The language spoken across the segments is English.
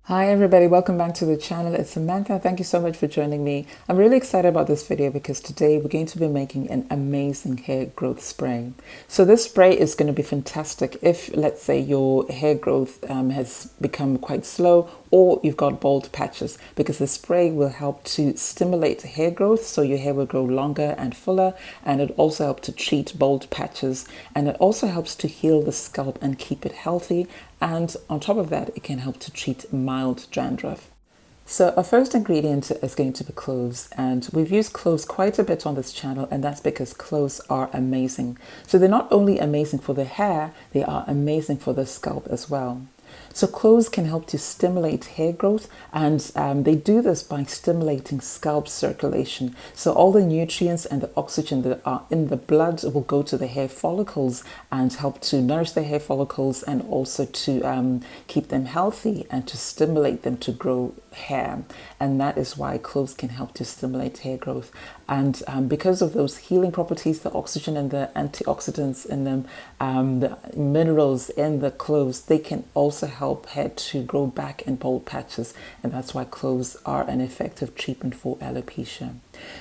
Hi everybody, welcome back to the channel. It's Samantha. Thank you so much for joining me. I'm really excited about this video because today we're going to be making an amazing hair growth spray. So this spray is going to be fantastic if, let's say, your hair growth has become quite slow or you've got bald patches, because the spray will help to stimulate hair growth so your hair will grow longer and fuller, and it also helps to treat bald patches, and it also helps to heal the scalp and keep it healthy. And on top of that, it can help to treat mild dandruff. So our first ingredient is going to be cloves, and we've used cloves quite a bit on this channel, and that's because cloves are amazing. So they're not only amazing for the hair, they are amazing for the scalp as well. So cloves can help to stimulate hair growth, and they do this by stimulating scalp circulation. So all the nutrients and the oxygen that are in the blood will go to the hair follicles and help to nourish the hair follicles, and also to keep them healthy and to stimulate them to grow hair. And that is why cloves can help to stimulate hair growth. And because of those healing properties, the oxygen and the antioxidants in them, the minerals in the cloves, they can also help hair to grow back in bald patches. And that's why cloves are an effective treatment for alopecia.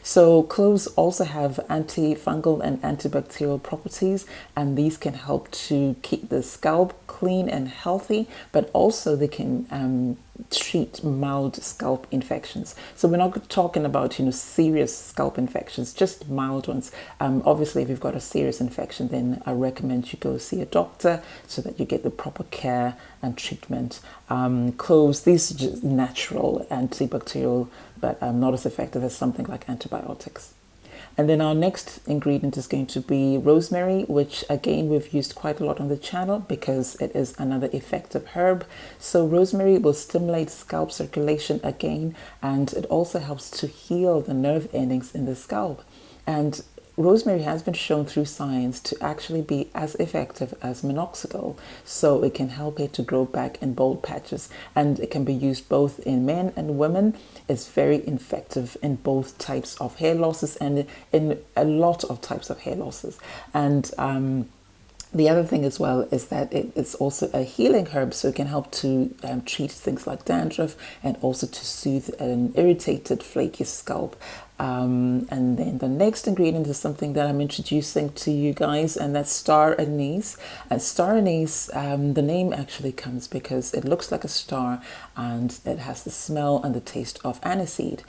So cloves also have antifungal and antibacterial properties, and these can help to keep the scalp clean and healthy, but also they can treat mild scalp infections. So we're not talking about, serious scalp infections, just mild ones. Obviously, if you've got a serious infection, then I recommend you go see a doctor so that you get the proper care and treatment. Cloves, these are just natural antibacterial, but not as effective as something like antibiotics. And then our next ingredient is going to be rosemary, which again we've used quite a lot on the channel because it is another effective herb. So rosemary will stimulate scalp circulation again, and it also helps to heal the nerve endings in the scalp. And rosemary has been shown through science to actually be as effective as minoxidil, so it can help it to grow back in bald patches, and it can be used both in men and women. It's very effective in both types of hair losses and in a lot of types of hair losses. And the other thing as well is that it's also a healing herb, so it can help to treat things like dandruff and also to soothe an irritated, flaky scalp. And then the next ingredient is something that I'm introducing to you guys, and that's star anise. And star anise, the name actually comes because it looks like a star and it has the smell and the taste of aniseed.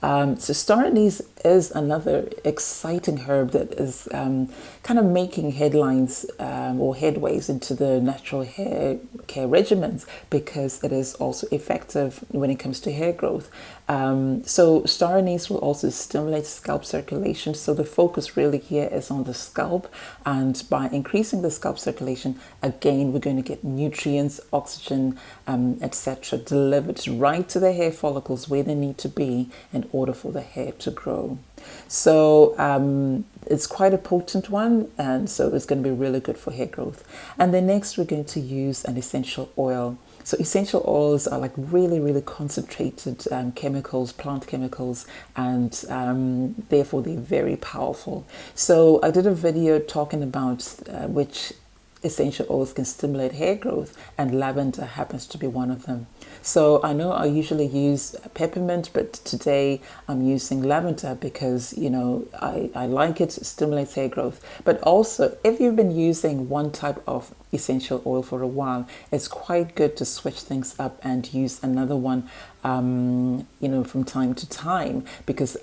So star anise is another exciting herb that is kind of making headlines or headways into the natural hair care regimens, because it is also effective when it comes to hair growth. So star anise will also stimulate scalp circulation. So the focus really here is on the scalp, and by increasing the scalp circulation, again, we're going to get nutrients, oxygen, etc. delivered right to the hair follicles where they need to be in order for the hair to grow. So it's quite a potent one, and so it's going to be really good for hair growth. And then next we're going to use an essential oil. So essential oils are like really, really concentrated chemicals, plant chemicals, and therefore they're very powerful. So I did a video talking about which essential oils can stimulate hair growth, and lavender happens to be one of them. So I know I usually use peppermint, but today I'm using lavender because, I like it. It stimulates hair growth. But also, if you've been using one type of essential oil for a while, it's quite good to switch things up and use another one, from time to time, because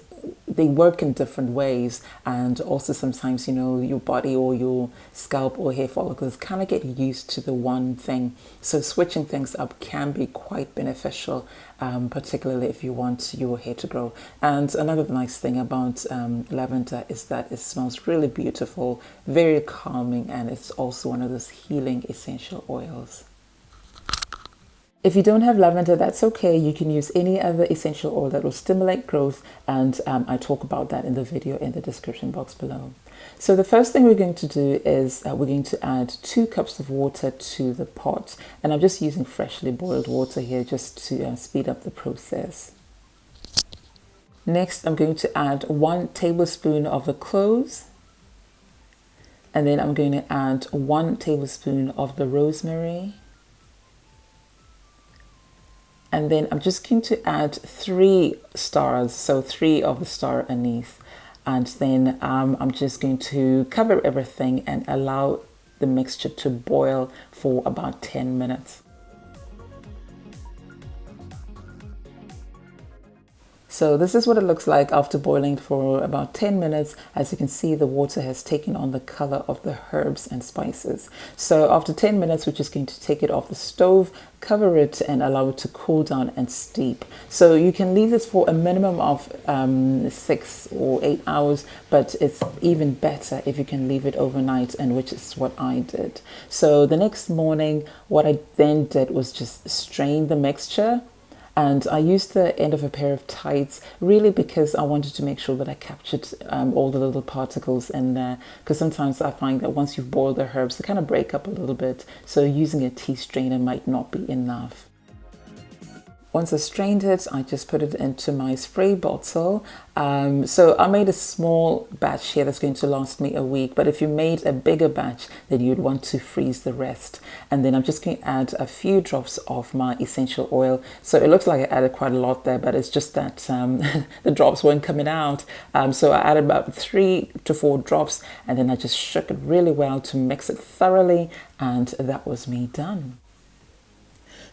they work in different ways. And also sometimes, your body or your scalp or hair follicles kind of get used to the one thing. So switching things up can be quite beneficial, particularly if you want your hair to grow. And another nice thing about lavender is that it smells really beautiful, very calming, and it's also one of those healing essential oils. If you don't have lavender, that's okay. You can use any other essential oil that will stimulate growth, and I talk about that in the video in the description box below. So the first thing we're going to do is we're going to add 2 cups of water to the pot, and I'm just using freshly boiled water here just to speed up the process. Next, I'm going to add 1 tablespoon of the cloves, and then I'm going to add 1 tablespoon of the rosemary, And then I'm just going to add 3 stars, so 3 of the star anise. And then I'm just going to cover everything and allow the mixture to boil for about 10 minutes. So this is what it looks like after boiling for about 10 minutes. As you can see, the water has taken on the color of the herbs and spices. So after 10 minutes, we're just going to take it off the stove, cover it, and allow it to cool down and steep. So you can leave this for a minimum of 6 or 8 hours, but it's even better if you can leave it overnight, and which is what I did. So the next morning, what I then did was just strain the mixture. And I used the end of a pair of tights really because I wanted to make sure that I captured all the little particles in there. Because sometimes I find that once you've boiled the herbs, they kind of break up a little bit. So using a tea strainer might not be enough. Once I strained it, I just put it into my spray bottle. So I made a small batch here that's going to last me a week. But if you made a bigger batch, then you'd want to freeze the rest. And then I'm just going to add a few drops of my essential oil. So it looks like I added quite a lot there, but it's just that the drops weren't coming out. So I added about 3 to 4 drops, and then I just shook it really well to mix it thoroughly. And that was me done.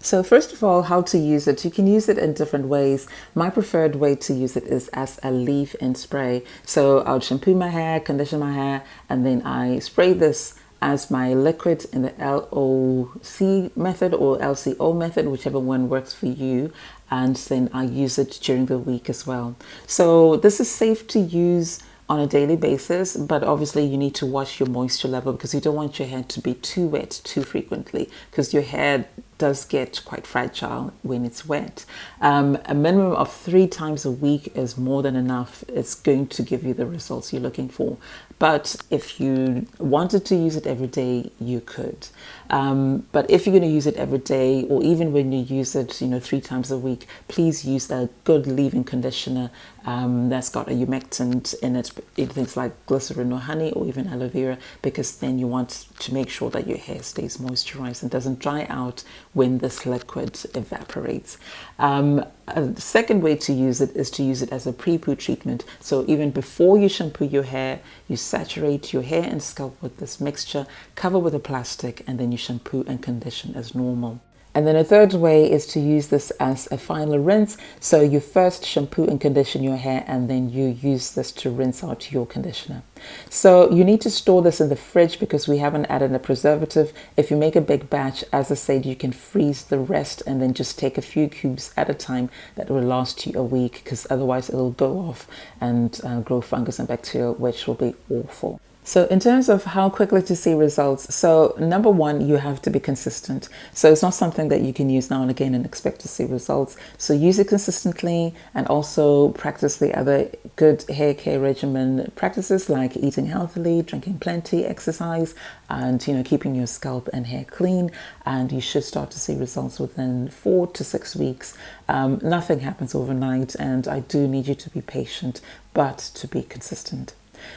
So first of all, how to use it. You can use it in different ways. My preferred way to use it is as a leave-in spray. So I'll shampoo my hair, condition my hair, and then I spray this as my liquid in the LOC method or LCO method, whichever one works for you. And then I use it during the week as well. So this is safe to use on a daily basis, but obviously you need to watch your moisture level because you don't want your hair to be too wet too frequently, because your hair does get quite fragile when it's wet. A minimum of 3 times a week is more than enough. It's going to give you the results you're looking for. But if you wanted to use it every day, you could. But if you're going to use it every day, or even when you use it, 3 times a week, please use a good leave-in conditioner that's got a humectant in it, things like glycerin or honey or even aloe vera, because then you want to make sure that your hair stays moisturized and doesn't dry out when this liquid evaporates. A second way to use it is to use it as a pre-poo treatment. So even before you shampoo your hair, you saturate your hair and scalp with this mixture, cover with a plastic, and then you shampoo and condition as normal. And then a third way is to use this as a final rinse. So you first shampoo and condition your hair, and then you use this to rinse out your conditioner. So you need to store this in the fridge because we haven't added a preservative. If you make a big batch, as I said, you can freeze the rest and then just take a few cubes at a time. That will last you a week, because otherwise it'll go off and grow fungus and bacteria, which will be awful. So in terms of how quickly to see results, so number one, you have to be consistent. So it's not something that you can use now and again and expect to see results. So use it consistently, and also practice the other good hair care regimen practices like eating healthily, drinking plenty, exercise, and keeping your scalp and hair clean. And you should start to see results within 4 to 6 weeks. Nothing happens overnight, and I do need you to be patient, but to be consistent.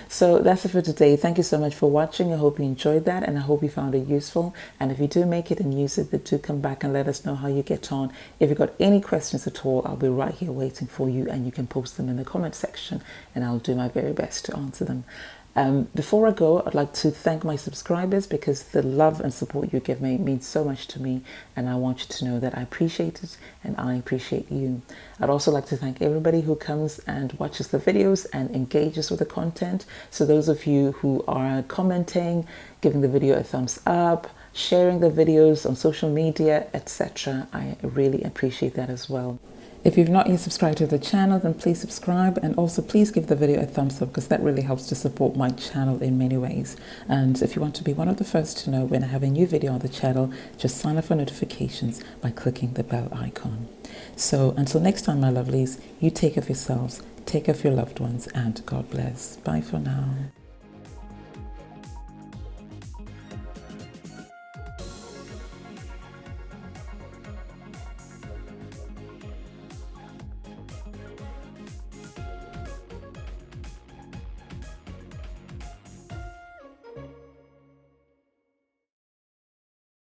So that's it for today. Thank you so much for watching. I hope you enjoyed that, and I hope you found it useful. And if you do make it and use it, then do come back and let us know how you get on. If you've got any questions at all, I'll be right here waiting for you, and you can post them in the comment section and I'll do my very best to answer them. Before I go, I'd like to thank my subscribers, because the love and support you give me means so much to me, and I want you to know that I appreciate it and I appreciate you. I'd also like to thank everybody who comes and watches the videos and engages with the content. So those of you who are commenting, giving the video a thumbs up, sharing the videos on social media, etc., I really appreciate that as well. If you've not yet subscribed to the channel, then please subscribe, and also please give the video a thumbs up, because that really helps to support my channel in many ways. And if you want to be one of the first to know when I have a new video on the channel, just sign up for notifications by clicking the bell icon. So until next time, my lovelies, you take care of yourselves, take care of your loved ones, and God bless. Bye for now.